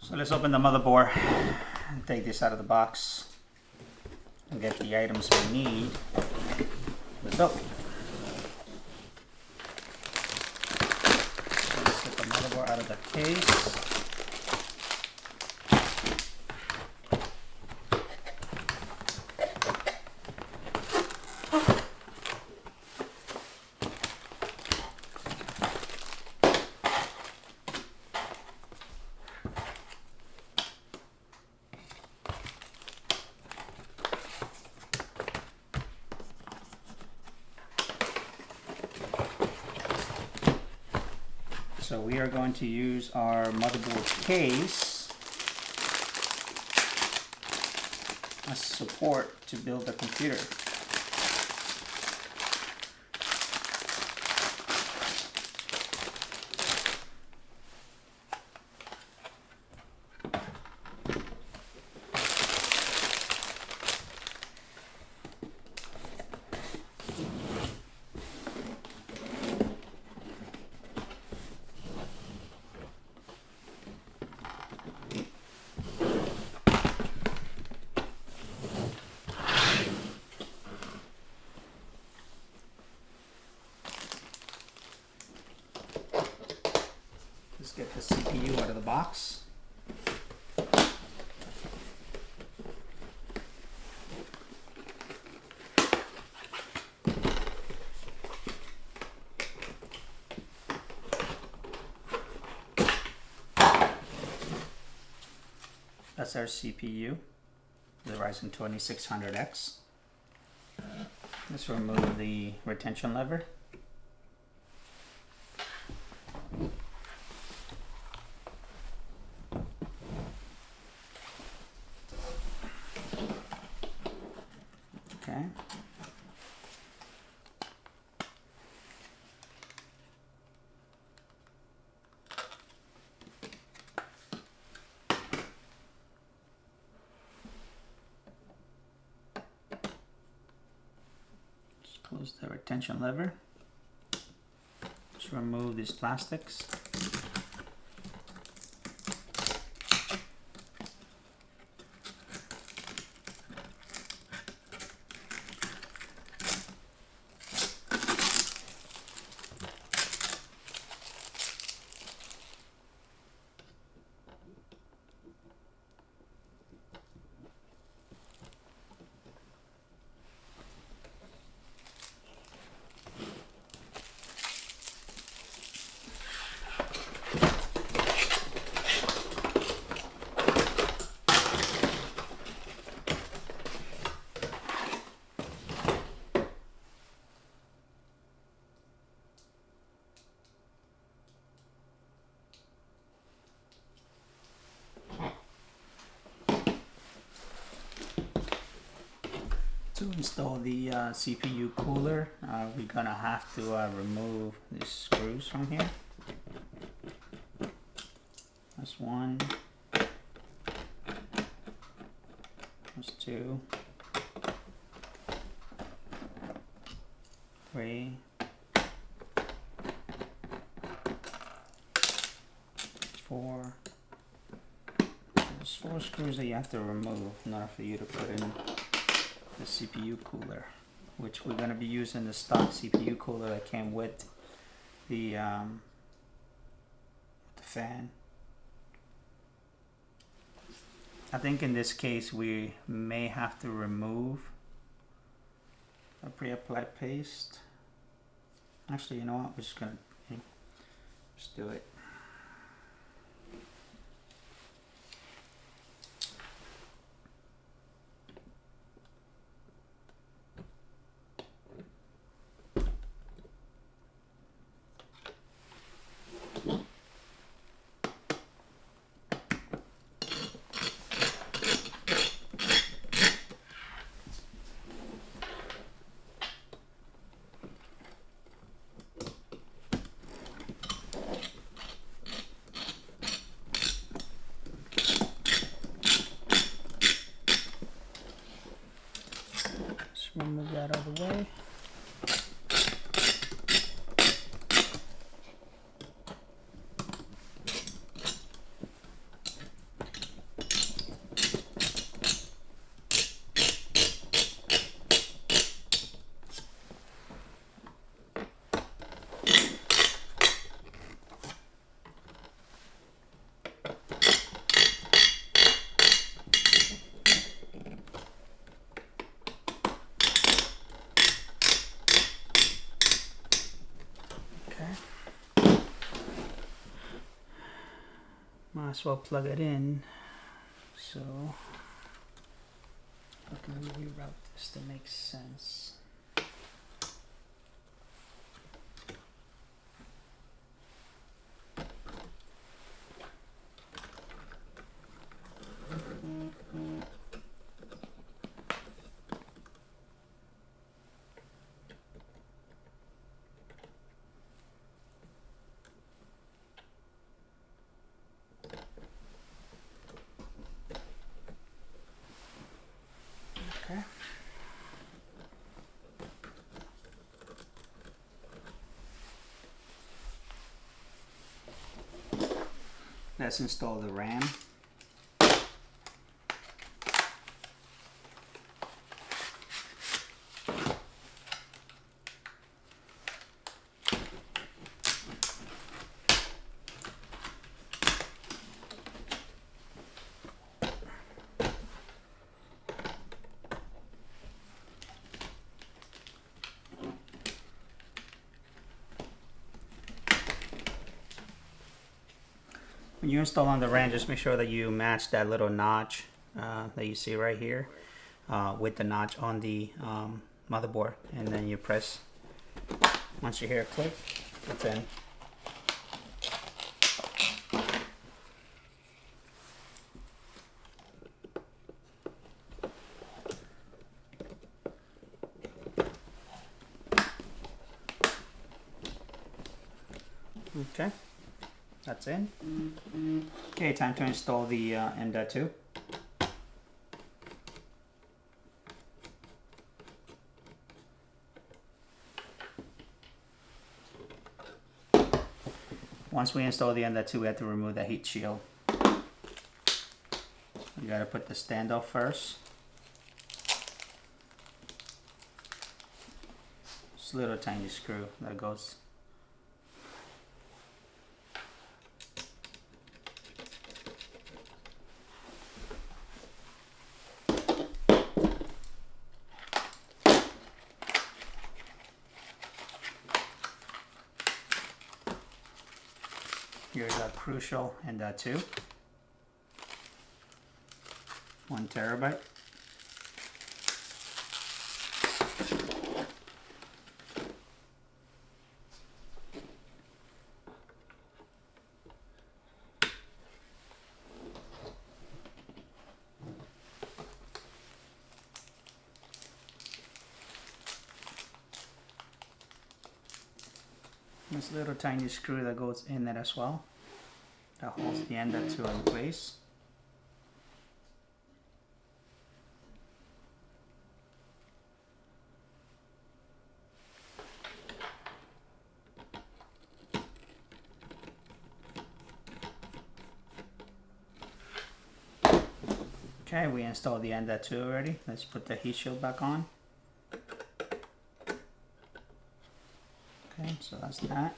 So let's open the motherboard and take this out of the box and get the items we need. Let's go. So let's get the motherboard out of the case. So we are going to use our motherboard case as support to build the computer. Let's get the CPU out of the box. That's our CPU, the Ryzen 2600X. Let's remove the retention lever. Okay. Just close the retention lever. Just remove these plastics. To install the CPU cooler, we're gonna have to remove these screws from here. That's one. That's two. 3. 4. There's 4 screws that you have to remove in order for you to put in the CPU cooler, which we're going to be using the stock CPU cooler that came with the fan. I think in this case we may have to remove a pre-applied paste. Actually, you know what? We're just going to just do it. as well plug it in. So how can we reroute this to make sense? Okay. Let's install the RAM. When you install on the RAM, just make sure that you match that little notch that you see right here with the notch on the motherboard, and then you press. Once you hear a click, it's in. Okay, that's in. Okay, time to install the M.2. Once we install the M.2, we have to remove the heat shield. You gotta put the standoff first. Just a little tiny screw that goes. Here's a crucial M.2, 1 terabyte. This little tiny screw that goes in there as well, that holds the M.2 in place. Okay, we installed the M.2 already. Let's put the heat shield back on. Okay, so that's that.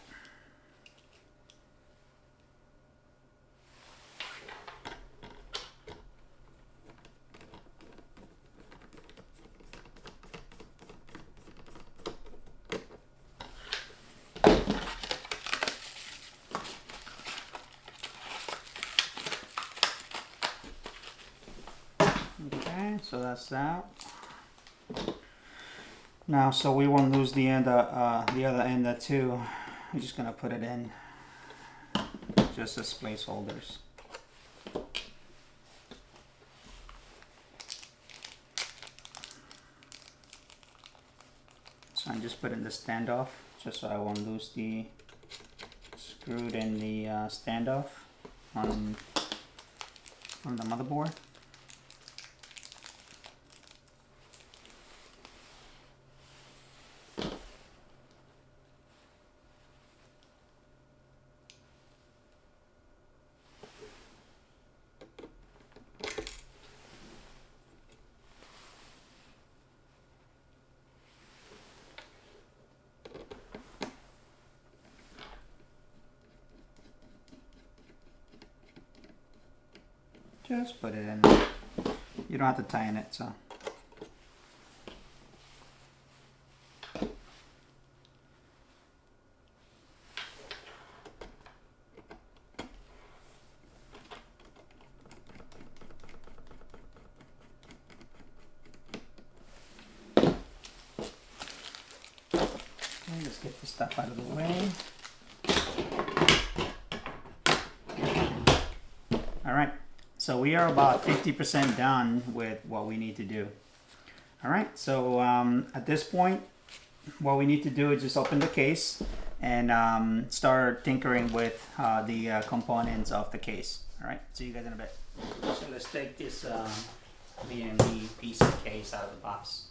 Okay, so that's that. Now, so we won't lose the end, the other M.2. I'm just gonna put it in just as placeholders. So I'm just putting the standoff just so I won't lose the screwed in the standoff on the motherboard. Just put it in. You don't have to tighten it, so. Okay, let's get this stuff out of the way. All right, so we are about 50% done with what we need to do. All right, so at this point, what we need to do is just open the case and start tinkering with the components of the case. All right, see you guys in a bit. So let's take this LIAN PC case out of the box.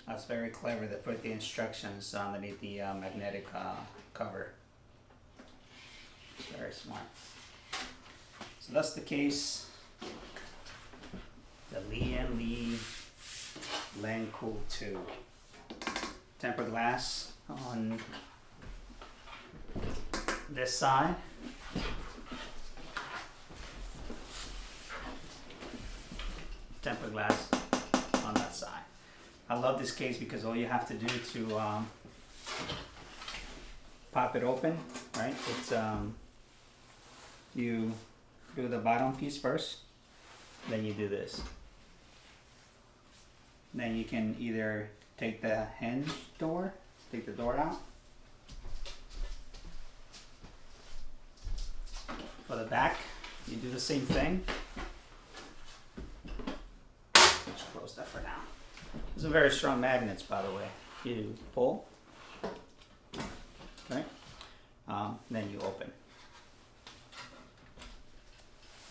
That's very clever to put the instructions underneath the magnetic cover. It's very smart. So that's the case. The LIAN LANCOOL 2. Tempered glass on this side. Tempered glass on that side. I love this case because all you have to do to pop it open, right? It's you do the bottom piece first, then you do this. Then you can either take the hinge door, take the door out. For the back, you do the same thing. Just close that for now. These are very strong magnets, by the way. You pull, right? Then you open.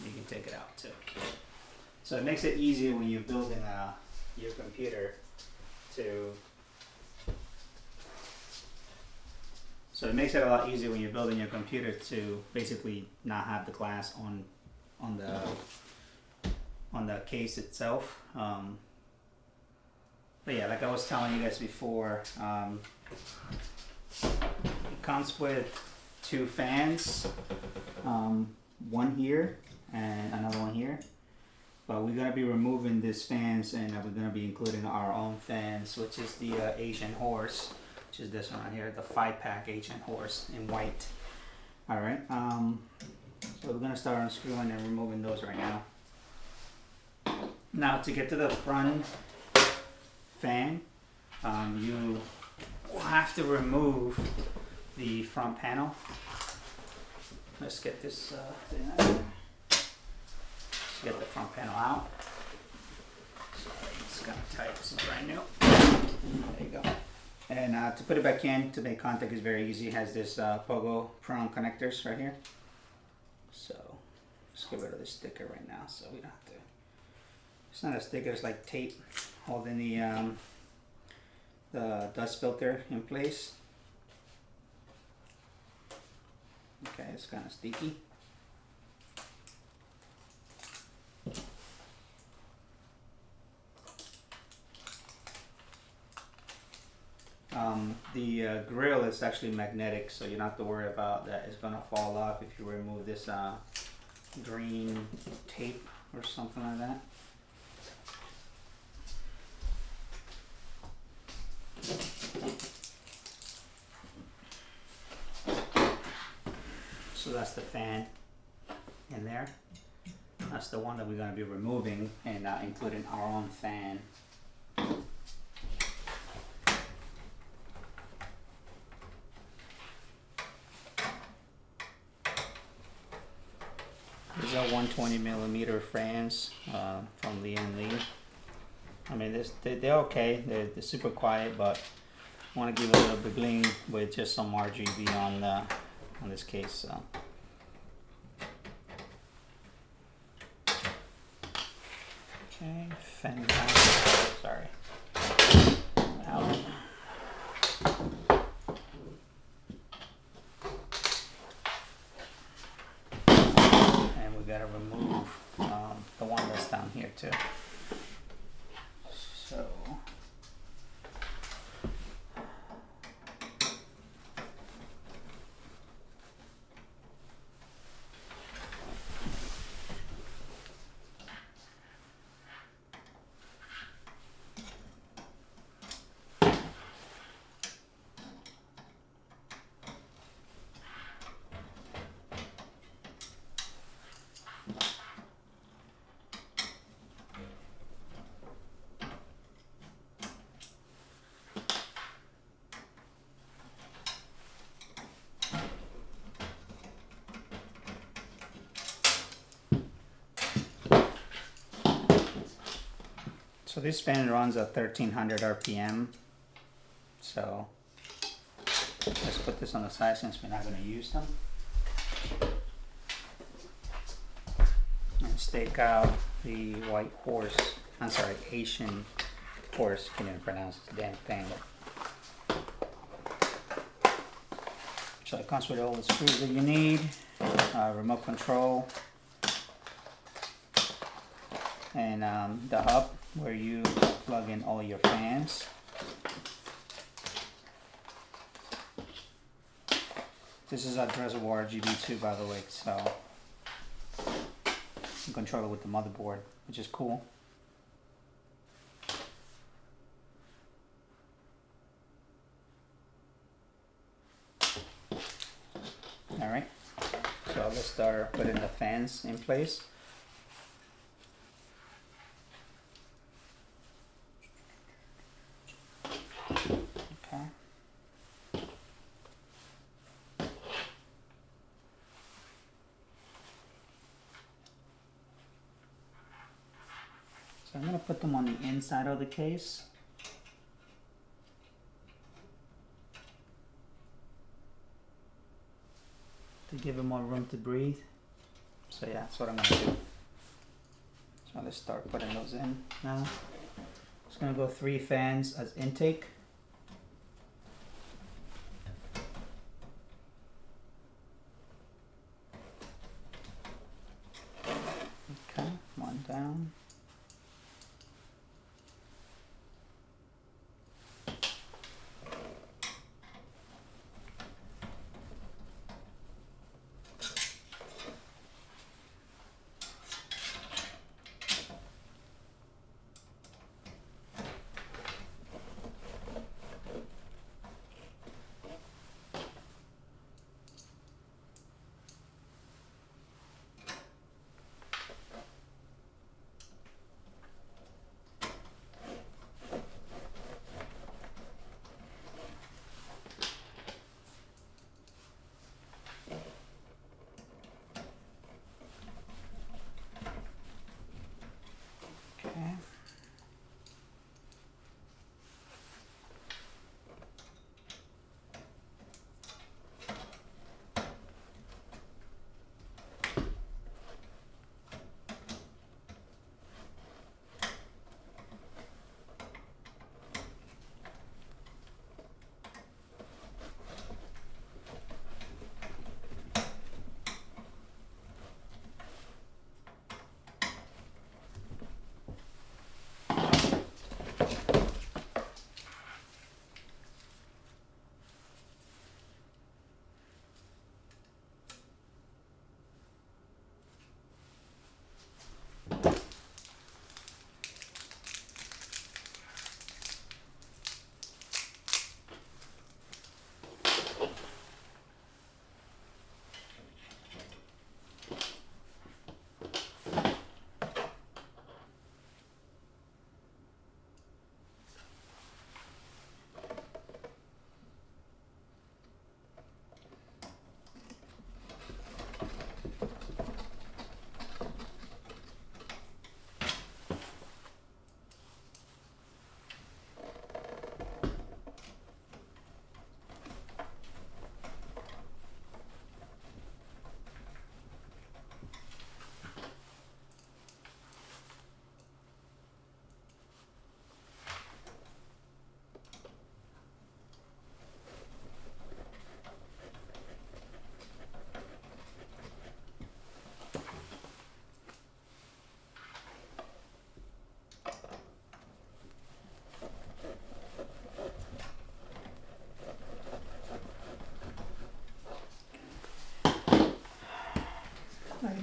You can take it out too. So it makes it easier when you're building your computer to. So it makes it a lot easier when you're building your computer to basically not have the glass on the case itself. But yeah, like I was telling you guys before, it comes with 2 fans, one here and another one here. But we're gonna be removing these fans and we're gonna be including our own fans, which is the Asiahorse, which is this one right here, the 5-pack Asiahorse in white. All right, so we're gonna start unscrewing and removing those right now. Now to get to the front fan, you will have to remove the front panel. Let's get this thing out of here. Let's get the front panel out. Sorry, it's kind of tight. This is brand new. There you go. And to put it back in to make contact is very easy. It has this pogo prong connectors right here. So let's get rid of this sticker right now so we don't have to. It's not a sticker, it's like tape holding the dust filter in place. Okay, it's kind of sticky. The grill is actually magnetic, so you don't have to worry about that. It's gonna fall off if you remove this green tape or something like that. So that's the fan in there. That's the one that we're going to be removing and including our own fan. These are 120mm fans from LIAN. I mean, they're okay. They're super quiet, but I want to give a little bit bling with just some RGB on this case. So. Okay, fan down. Sorry. Out. And we gotta remove the one that's down here too. So. So this fan runs at 1300 RPM. So let's put this on the side since we're not going to use them. Let's take out the white horse, I'm sorry, Asian horse, can't even pronounce this damn thing. So it comes with all the screws that you need, remote control, and the hub where you plug in all your fans. This is addressable RGB too, by the way, so you can control it with the motherboard, which is cool. Alright, so let's start putting the fans in place. So I'm going to put them on the inside of the case. To give it more room to breathe. So yeah, that's what I'm going to do. So let's start putting those in now. Just going to go 3 fans as intake. Okay, one down.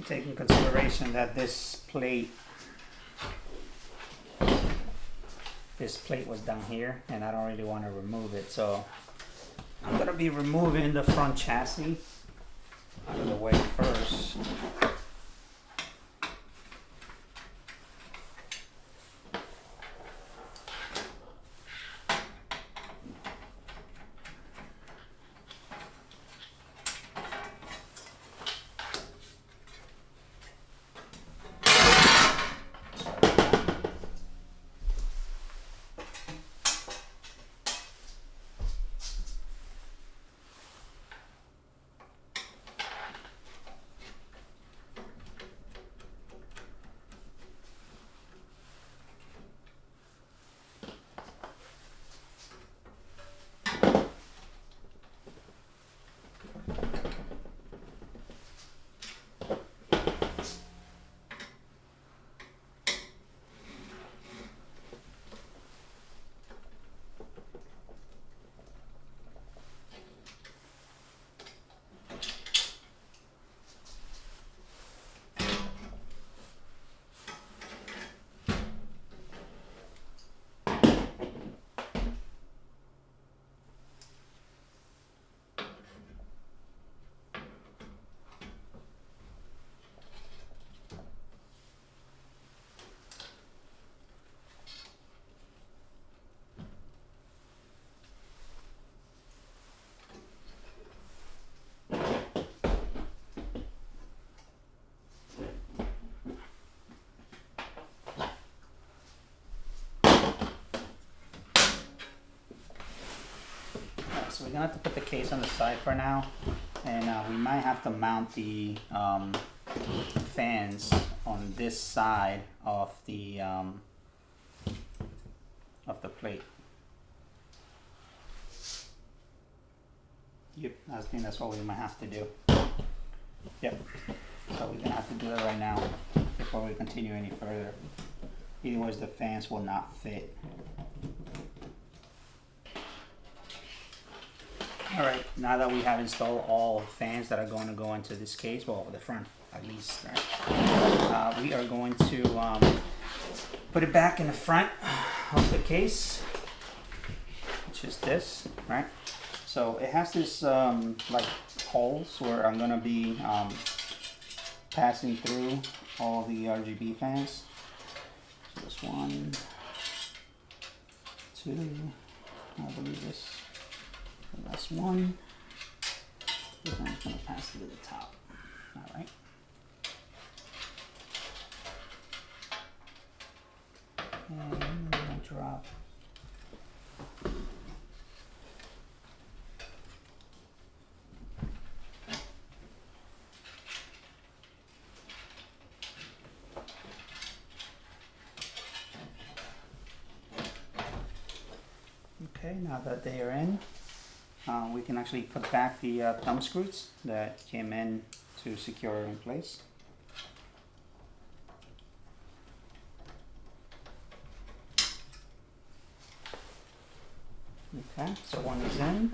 take in consideration that this plate was down here, and I don't really want to remove it, so I'm gonna be removing the front chassis out of the way first. So we're gonna have to put the case on the side for now, and we might have to mount the fans on this side of the plate. Yep, I think that's what we might have to do. Yep, so we're gonna have to do that right now before we continue any further. Otherwise the fans will not fit. Alright, now that we have installed all fans that are going to go into this case, well, the front at least, right? We are going to put it back in the front of the case, which is this, right? So it has this like holes where I'm going to be passing through all the RGB fans. So this 1, 2, I believe this. That's 1. This one's going to pass through the top. Alright. And I'm going to drop. Okay, now that they are in, we can actually put back the thumb screws that came in to secure it in place. Okay, so one is in.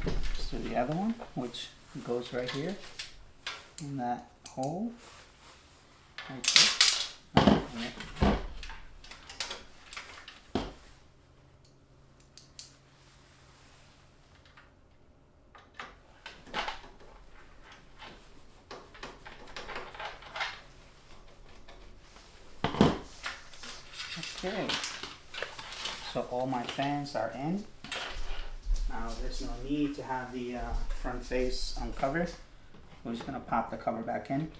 Let's do the other one, which goes right here in that hole. Right there. Okay. Okay, so all my fans are in. Now there's no need to have the front face uncovered. We're just going to pop the cover back in.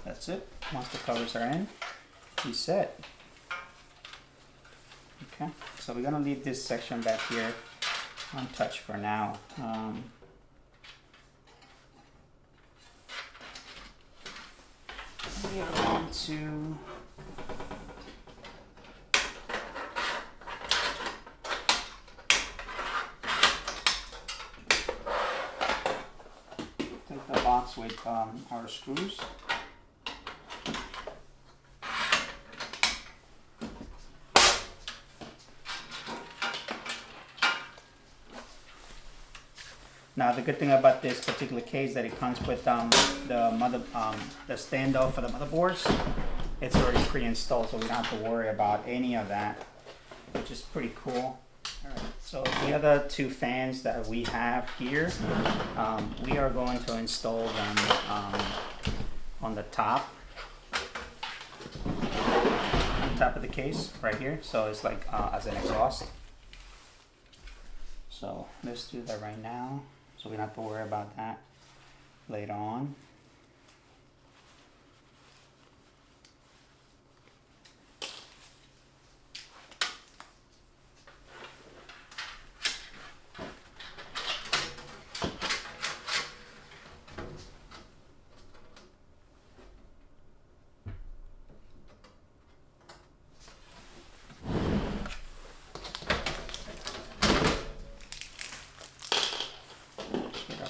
That's it. Once the covers are in, he's set. Okay, so we're going to leave this section back here untouched for now. We are going to take the box with our screws. Now the good thing about this particular case that it comes with the standoff for the motherboards. It's already pre-installed, so we don't have to worry about any of that, which is pretty cool. Alright, so the other two fans that we have here, we are going to install them on the top of the case right here. So it's like as an exhaust. So let's do that right now, so we don't have to worry about that later on.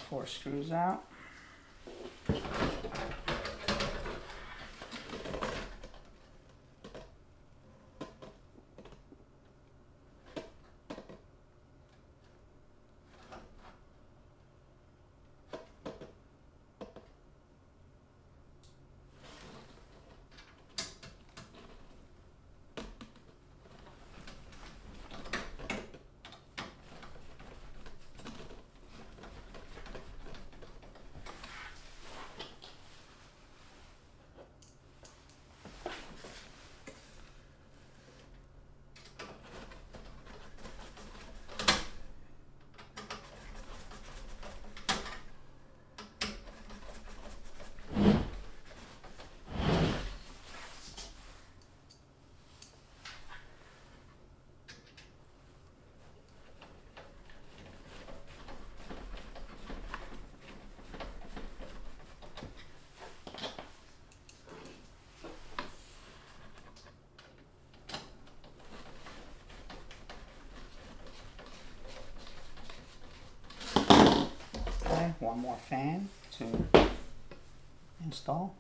Four screws out. One more fan to install.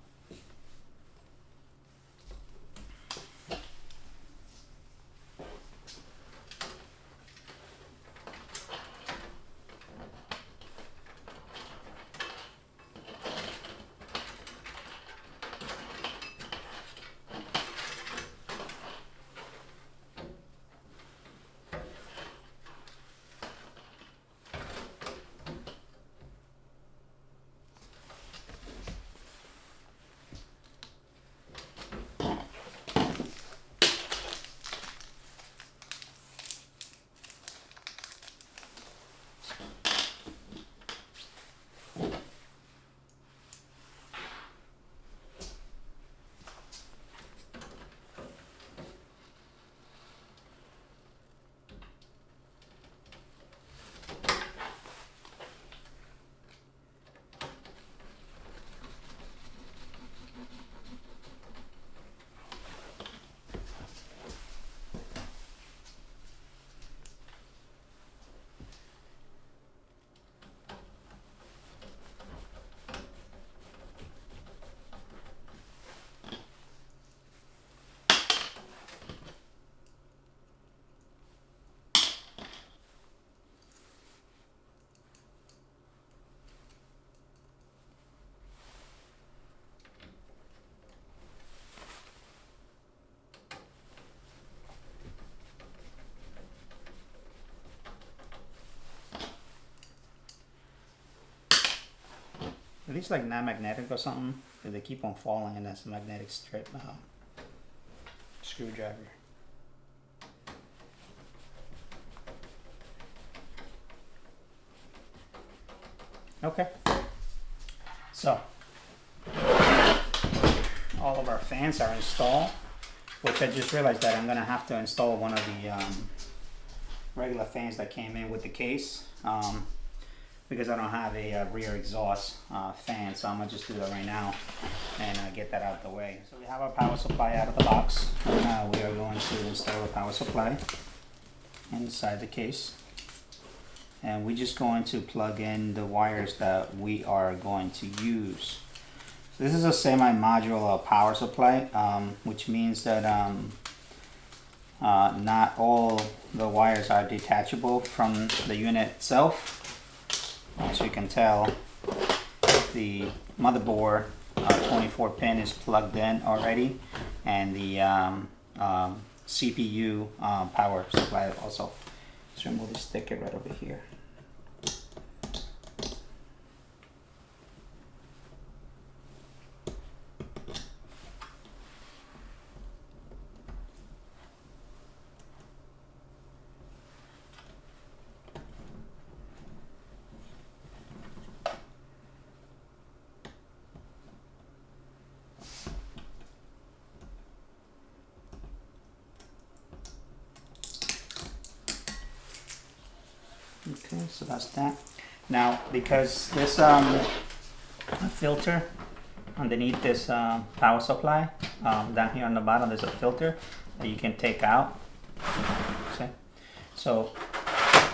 Are these like not magnetic or something? Because they keep on falling, and that's a magnetic strip screwdriver. Okay. So all of our fans are installed, which I just realized that I'm gonna have to install one of the regular fans that came in with the case. Because I don't have a rear exhaust fan, so I'm gonna just do that right now and get that out of the way. So we have our power supply out of the box. Now we are going to install the power supply inside the case, and we're just going to plug in the wires that we are going to use. So this is a semi-modular power supply, which means that not all the wires are detachable from the unit itself. as you can tell, the motherboard 24 pin is plugged in already, and the CPU power supply also. Let's remove this sticker right over here. Okay, so that's that. Now, because this filter underneath this power supply, down here on the bottom, there's a filter that you can take out. Okay, so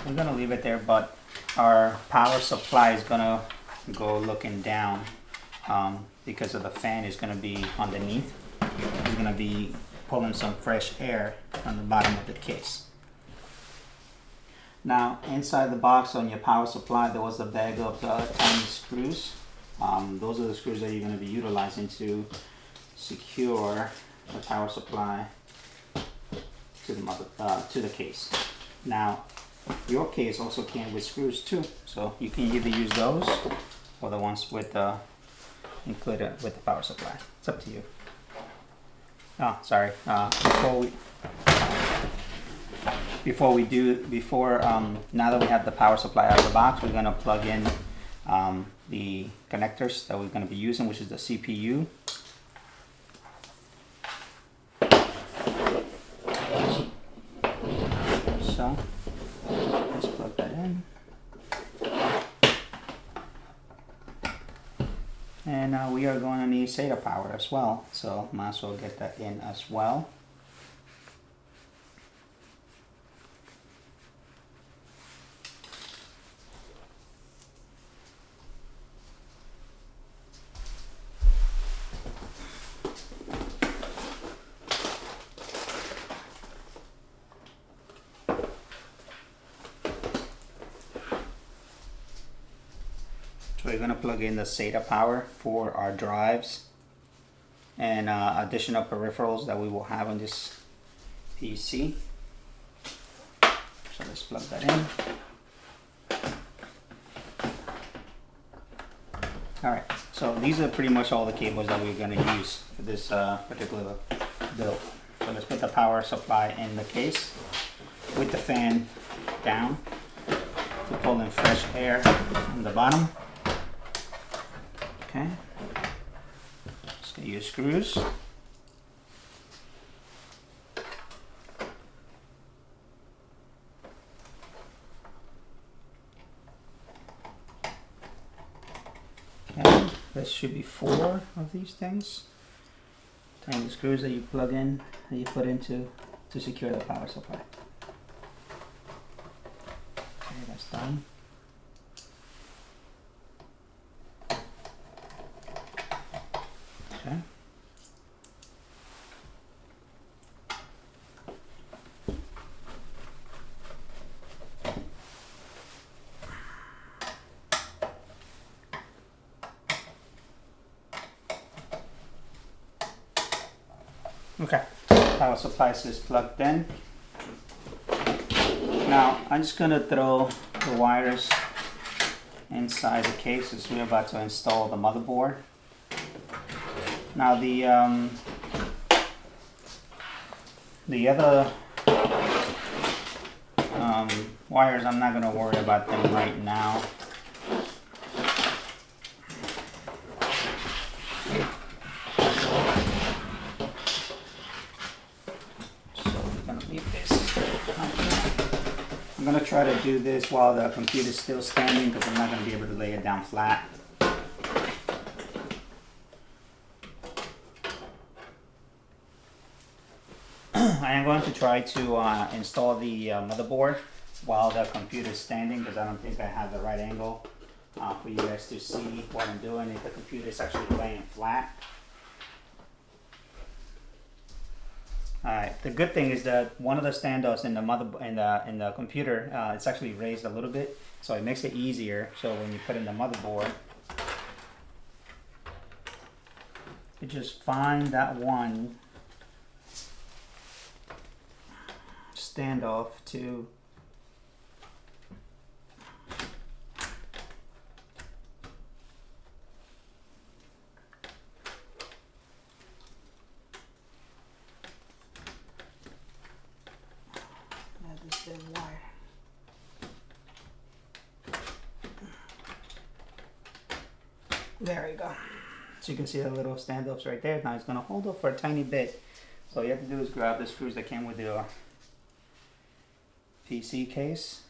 we're gonna leave it there, but our power supply is gonna go looking down because of the fan is gonna be underneath. It's gonna be pulling some fresh air from the bottom of the case. Now, inside the box on your power supply, there was a bag of tiny screws. Those are the screws that you're going to be utilizing to secure the power supply to the case. Now, your case also came with screws too, so you can either use those or the ones with included with the power supply. It's up to you. Oh, sorry. Now that we have the power supply out of the box, we're going to plug in the connectors that we're going to be using, which is the CPU. So let's plug that in. And we are going to need SATA power as well, so might as well get that in as well. So we're going to plug in the SATA power for our drives and additional peripherals that we will have on this PC. So let's plug that in. Alright, so these are pretty much all the cables that we're going to use for this particular build. So let's put the power supply in the case with the fan down to pull in fresh air from the bottom. Okay, just gonna use screws. Okay, there should be 4 of these things. Tiny screws that you plug in, that you put into to secure the power supply. Okay, that's done. Okay. Okay, power supply is plugged in. Now I'm just gonna throw the wires inside the case as we're about to install the motherboard. Now the other wires, I'm not going to worry about them right now. So we're going to leave this. I'm going to try to do this while the computer is still standing because I'm not going to be able to lay it down flat. I am going to try to install the motherboard while the computer is standing because I don't think I have the right angle for you guys to see what I'm doing if the computer is actually laying flat. Alright, the good thing is that one of the standoffs in the in the computer, it's actually raised a little bit, so it makes it easier. So when you put in the motherboard, you just find that one standoff to this dead wire. There you go. So you can see the little standoffs right there. Now it's going to hold up for a tiny bit. So all you have to do is grab the screws that came with the PC case.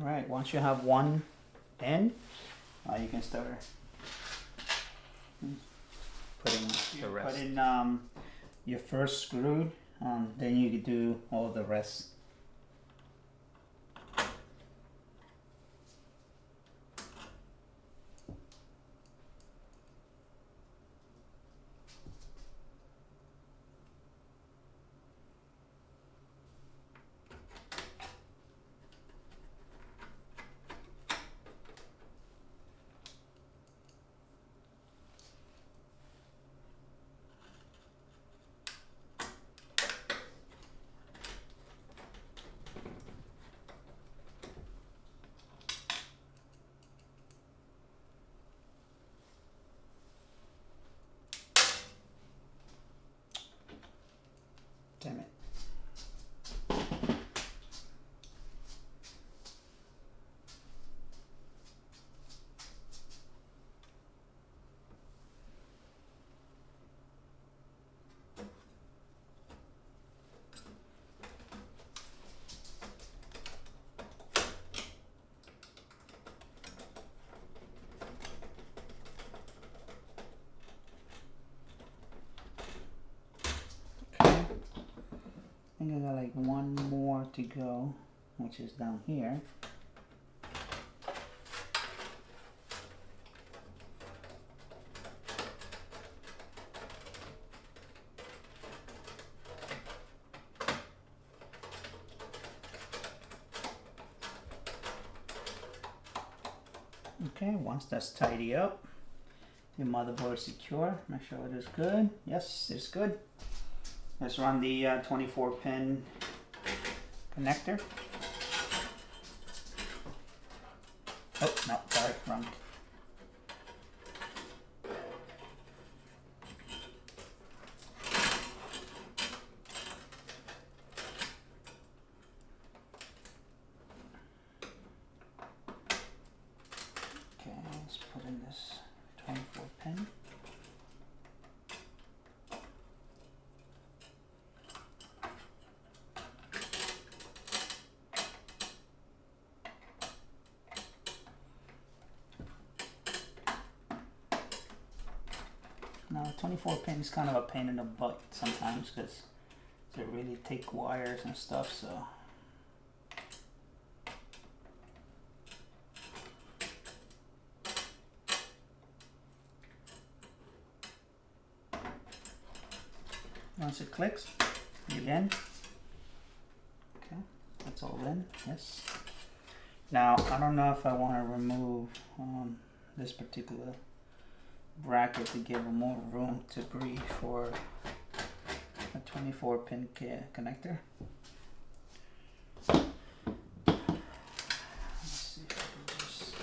Alright, once you have one in, you can start putting the rest. Put in your first screw, then you can do all the rest. Damn it. I think I got like one more to go, which is down here. Okay, once that's tidy up, your motherboard is secure. Make sure it is good. Yes, it's good. Let's run the 24-pin connector. Oh, no, sorry, wrong. Okay, let's put in this 24-pin. Now, 24-pin is kind of a pain in the butt sometimes because they really take wires and stuff, so. Once it clicks, you're in. Okay, that's all in, yes. Now, I don't know if I want to remove this particular bracket to give more room to breathe for a 24-pin connector. Let's see if I can just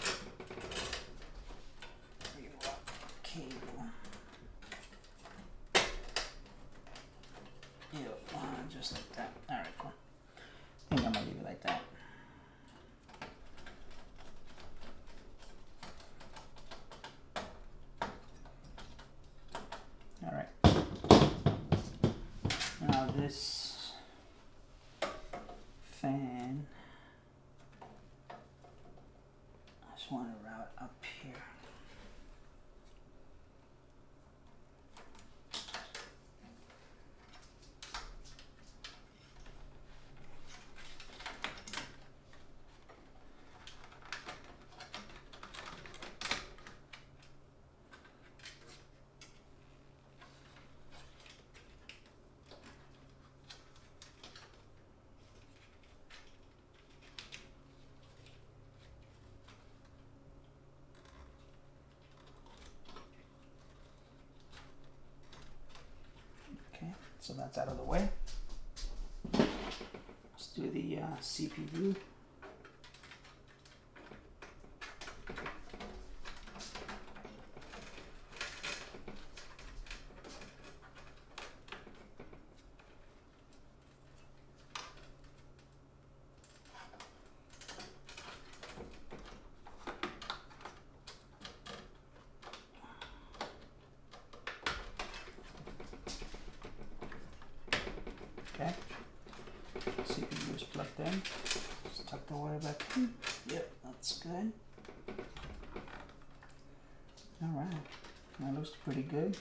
remove a cable. Yeah, just like that. Alright, cool. I think I'm gonna leave it like that. Alright. Now this so that's out of the way. Let's do the CPU. Okay, CPU is plugged in. Just tuck the wire back in. Yep, that's good. Alright, that looks pretty good.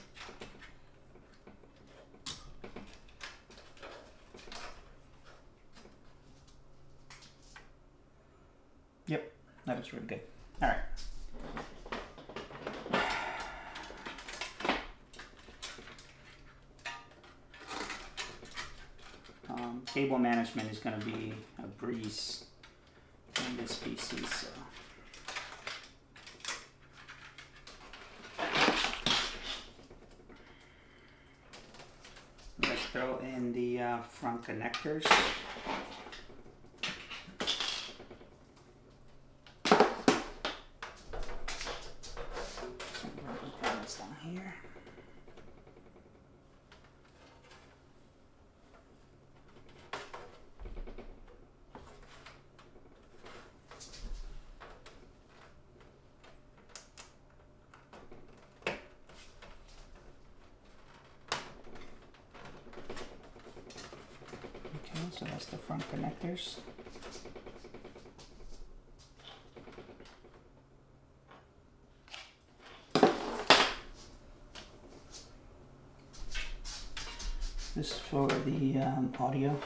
Yep, that looks really good. Alright. Cable management is going to be a breeze on this PC, so let's throw in the front connectors. Some rubber pads down here. So that's the front connectors. This is for the audio,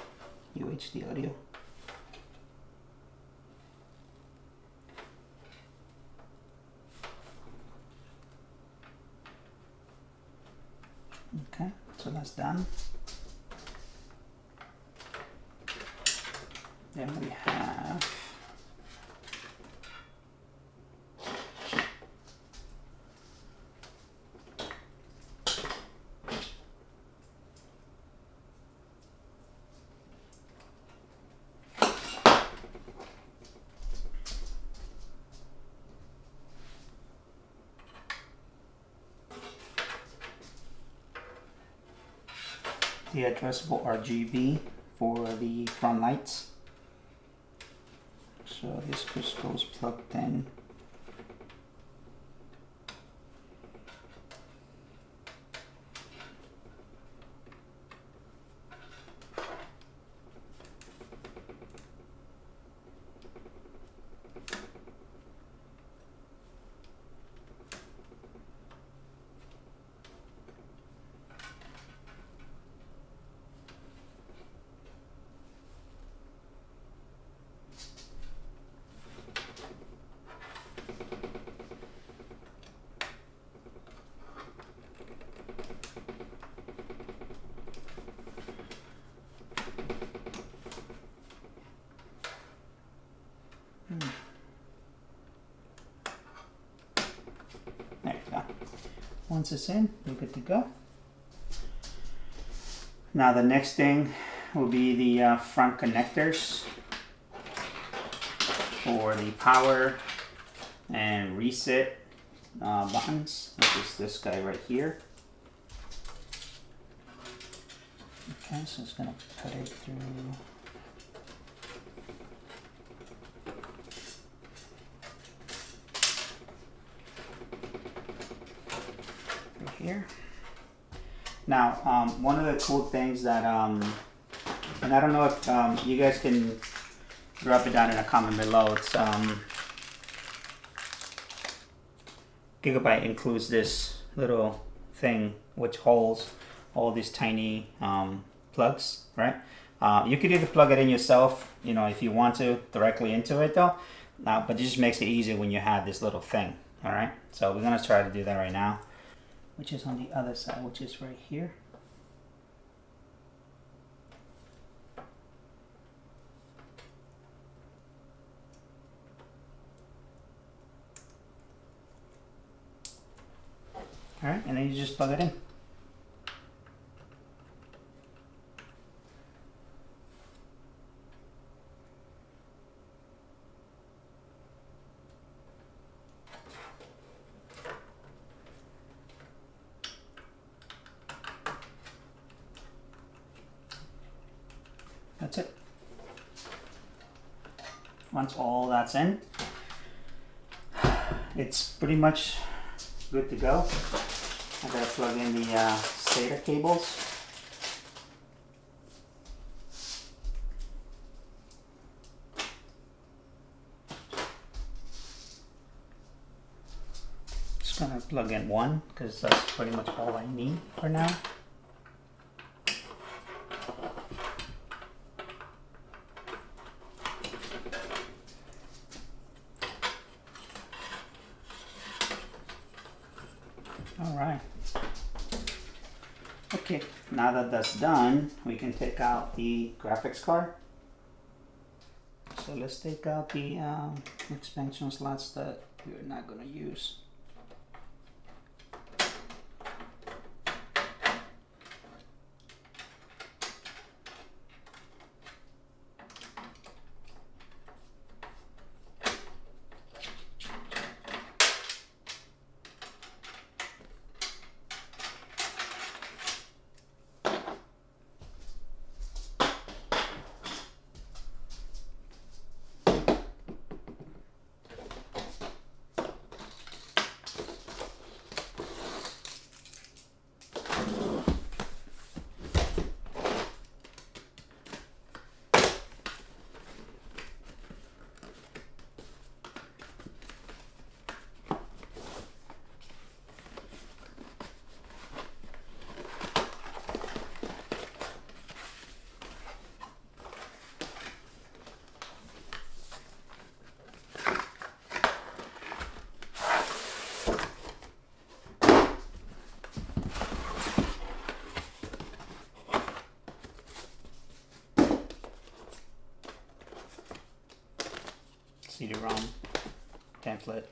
UHD audio. Okay, so that's done. Then we have the addressable RGB for the front lights. So this just goes plugged in. There you go. Once it's in, we're good to go. Now the next thing will be the front connectors for the power and reset buttons, which is this guy right here. Okay, so it's gonna cut it through. Here. Now, one of the cool things that, and I don't know if you guys can drop it down in a comment below. It's Gigabyte includes this little thing which holds all these tiny plugs, right? You could either plug it in yourself, you know, if you want to directly into it though, but it just makes it easier when you have this little thing. All right, so we're gonna try to do that right now, which is on the other side, which is right here. All right, and then you just plug it in. that's it. Once all that's in, it's pretty much good to go. I gotta plug in the SATA cables. Just gonna plug in one because that's pretty much all I need for now. Alright. Okay, now that that's done, we can take out the graphics card. So let's take out the expansion slots that we're not going to use. CD-ROM template.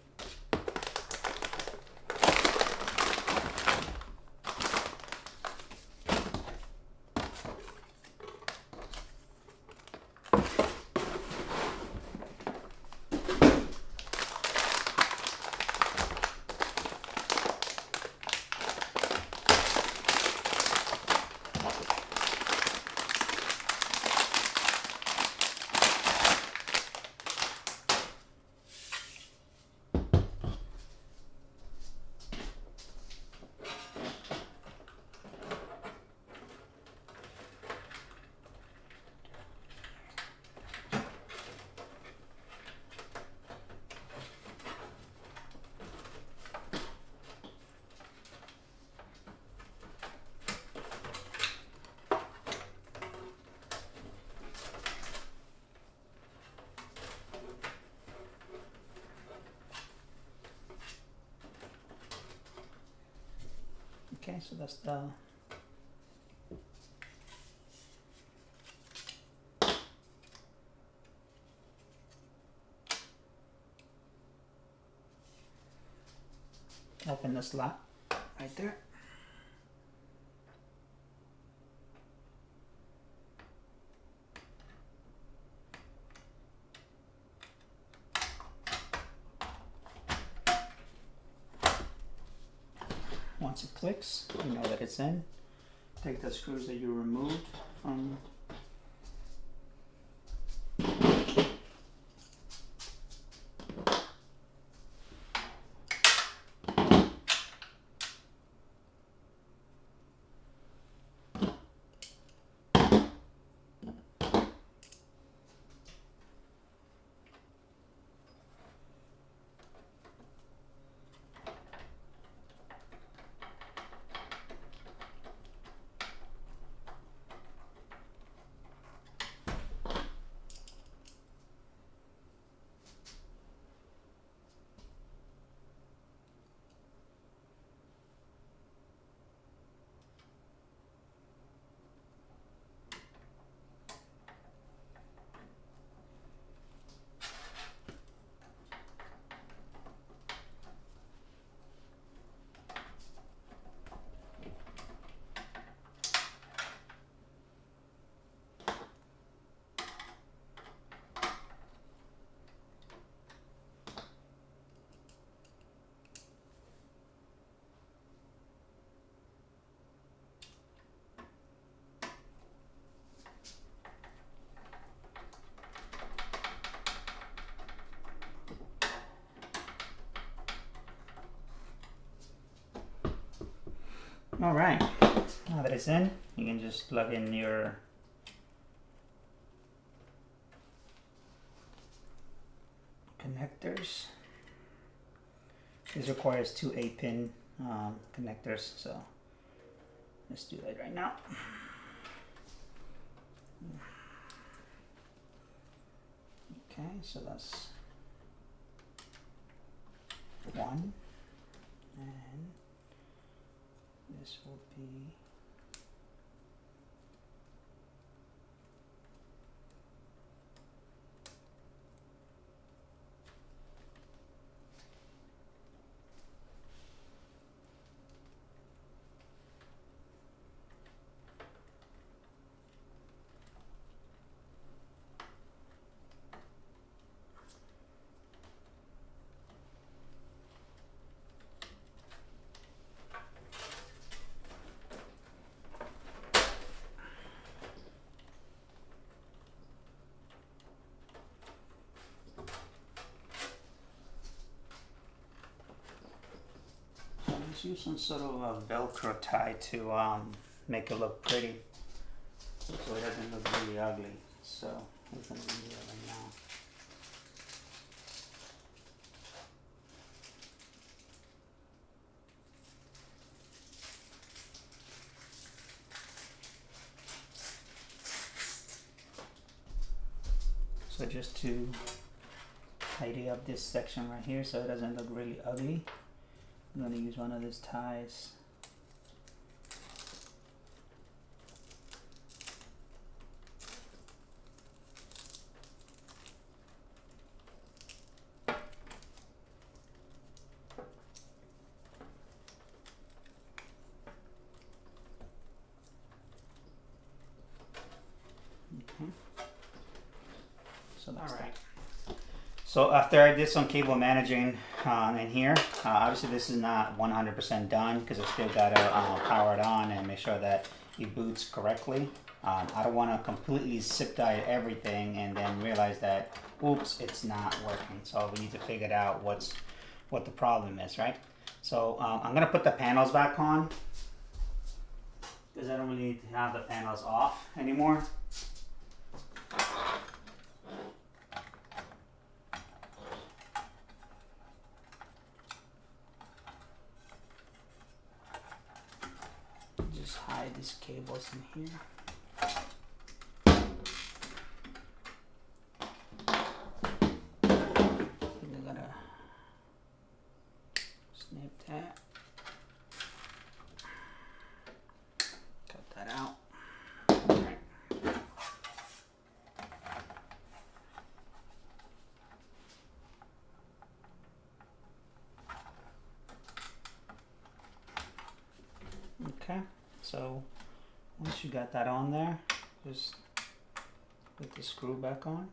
Okay, so that's the open the slot right there. Once it clicks, you know that it's in. Take the screws that you removed from All right, now that it's in, you can just plug in your connectors. This requires two 8-pin connectors, so let's do that right now. Okay, so that's one, and this will be use some sort of a Velcro tie to make it look pretty, so it doesn't look really ugly. So we're going to do that right now. So just to tidy up this section right here so it doesn't look really ugly, I'm going to use one of these ties. Okay. So that's that. So after I did some cable managing in here, obviously this is not 100% done because I still got to power it on and make sure that it boots correctly. I don't want to completely zip tie everything and then realize that, oops, it's not working. So we need to figure out what the problem is, right? So I'm going to put the panels back on because I don't really need to have the panels off anymore. Just hide these cables in here. I'm gonna snip that. Cut that out. Okay. Okay. So once you got that on there, just put the screw back on.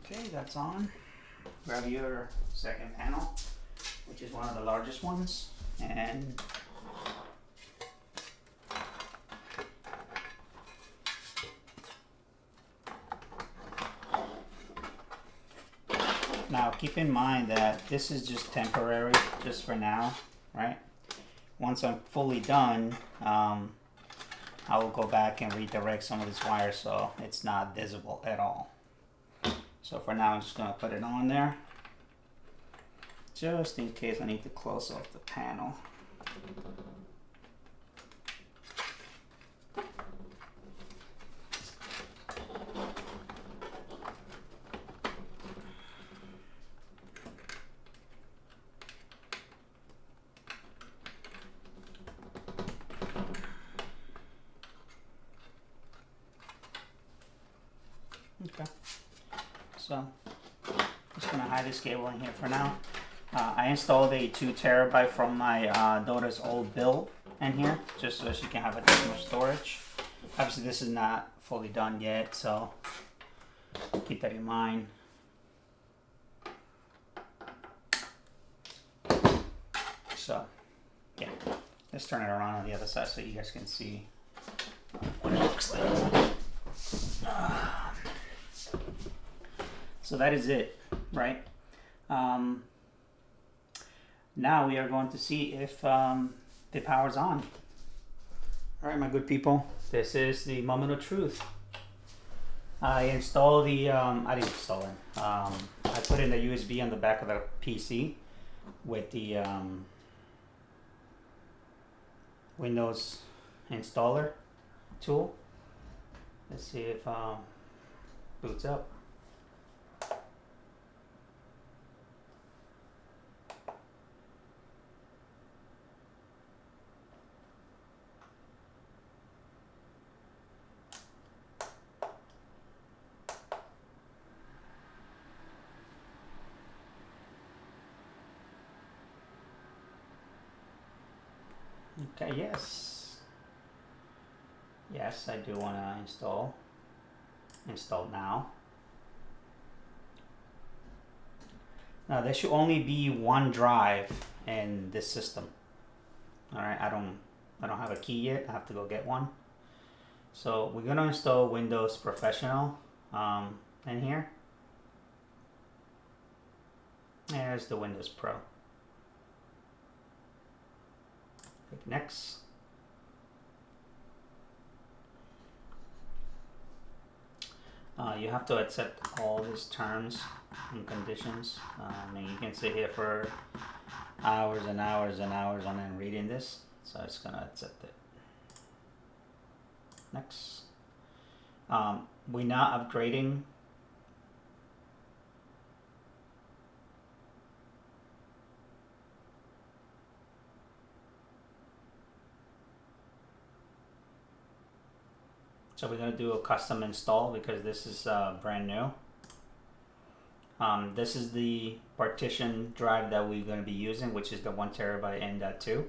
Okay, that's on. Grab your second panel, which is one of the largest ones, and now keep in mind that this is just temporary, just for now, right? Once I'm fully done, I will go back and redirect some of this wire so it's not visible at all. So for now I'm just going to put it on there, just in case I need to close off the panel. Okay, so just gonna hide this cable in here for now. I installed a 2 terabyte from my daughter's old build in here, just so she can have additional storage. Obviously this is not fully done yet, so keep that in mind. So yeah, let's turn it around on the other side so you guys can see what it looks like. So that is it, right? Now we are going to see if the power's on. All right, my good people, this is the moment of truth. I installed the, I didn't install it. I put in the USB on the back of the PC with the Windows installer tool. Let's see if boots up. Okay, yes. Yes, I do want to install. Install now. Now there should only be one drive in this system. All right, I don't have a key yet. I have to go get one. So we're gonna install Windows Professional in here. There's the Windows Pro. Click next. You have to accept all these terms and conditions. And you can sit here for hours and hours and hours on end reading this. So it's gonna accept it. Next. We're not upgrading. So we're going to do a custom install because this is brand new. This is the partition drive that we're going to be using, which is the 1 terabyte N.2.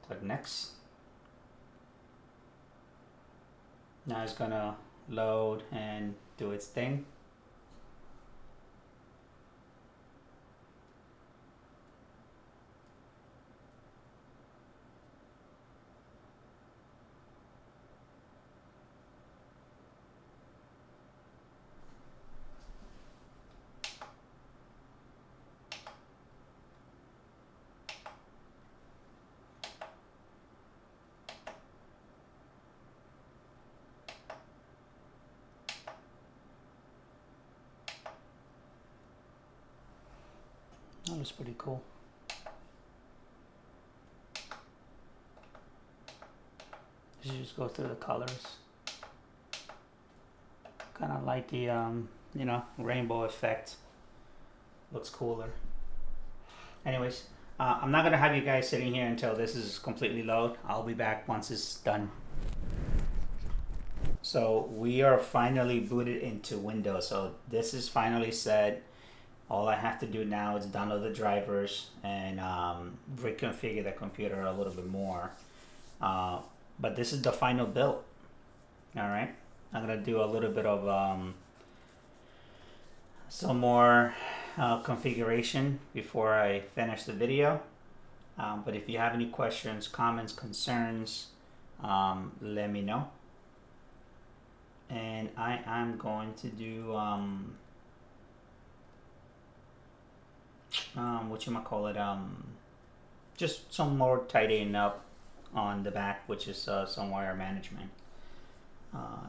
Click next. Now it's going to load and do its thing. That was pretty cool. You just go through the colors. Kind of like the you know, rainbow effect. Looks cooler. Anyways, I'm not gonna have you guys sitting here until this is completely load. I'll be back once it's done. So we are finally booted into Windows. So this is finally set. All I have to do now is download the drivers and reconfigure the computer a little bit more. But this is the final build. All right, I'm gonna do a little bit of some more configuration before I finish the video. But if you have any questions, comments, concerns, let me know. And I am going to do just some more tidying up on the back, which is some wire management,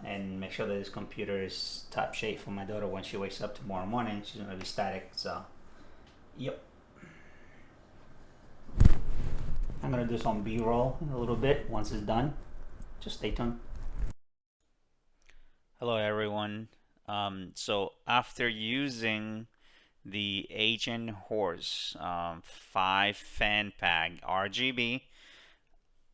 and make sure that this computer is top shape for my daughter when she wakes up tomorrow morning. She's gonna be static, so yep. I'm gonna do some B-roll in a little bit once it's done. Just stay tuned. Hello everyone. So after using the Asiahorse 5 fan pack RGB,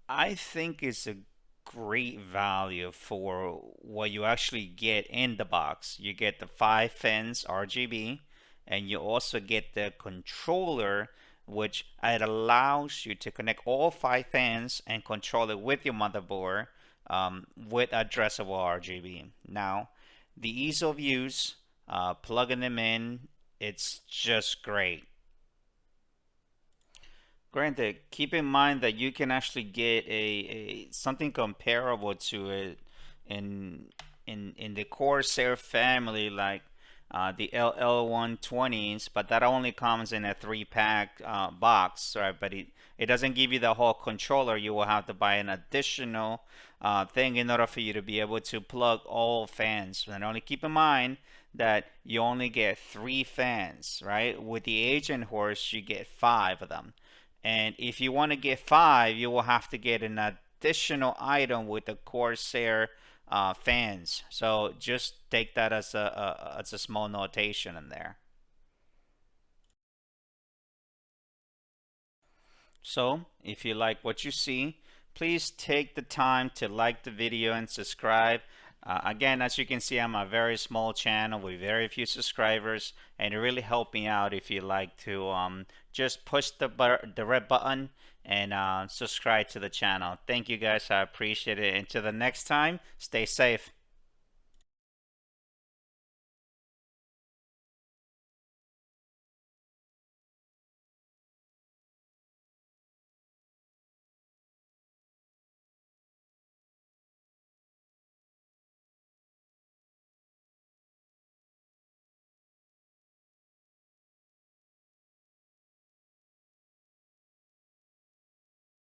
I think it's a great value for what you actually get in the box. You get the 5 fans RGB, and you also get the controller, which it allows you to connect all 5 fans and control it with your motherboard with addressable RGB. Now, the ease of use, plugging them in, it's just great. Granted, keep in mind that you can actually get a something comparable to it in the Corsair family, like the LL120s, but that only comes in a 3-pack box, right? But it doesn't give you the whole controller. You will have to buy an additional thing in order for you to be able to plug all fans. And only keep in mind that you only get 3 fans, right? With the Asiahorse, you get 5 of them. And if you want to get 5, you will have to get an additional item with the Corsair fans. So just take that as a small notation in there. So if you like what you see, please take the time to like the video and subscribe. Again, as you can see, I'm a very small channel with very few subscribers, and it really helped me out if you like to just push the red button and subscribe to the channel. Thank you guys, I appreciate it. Until the next time, stay safe.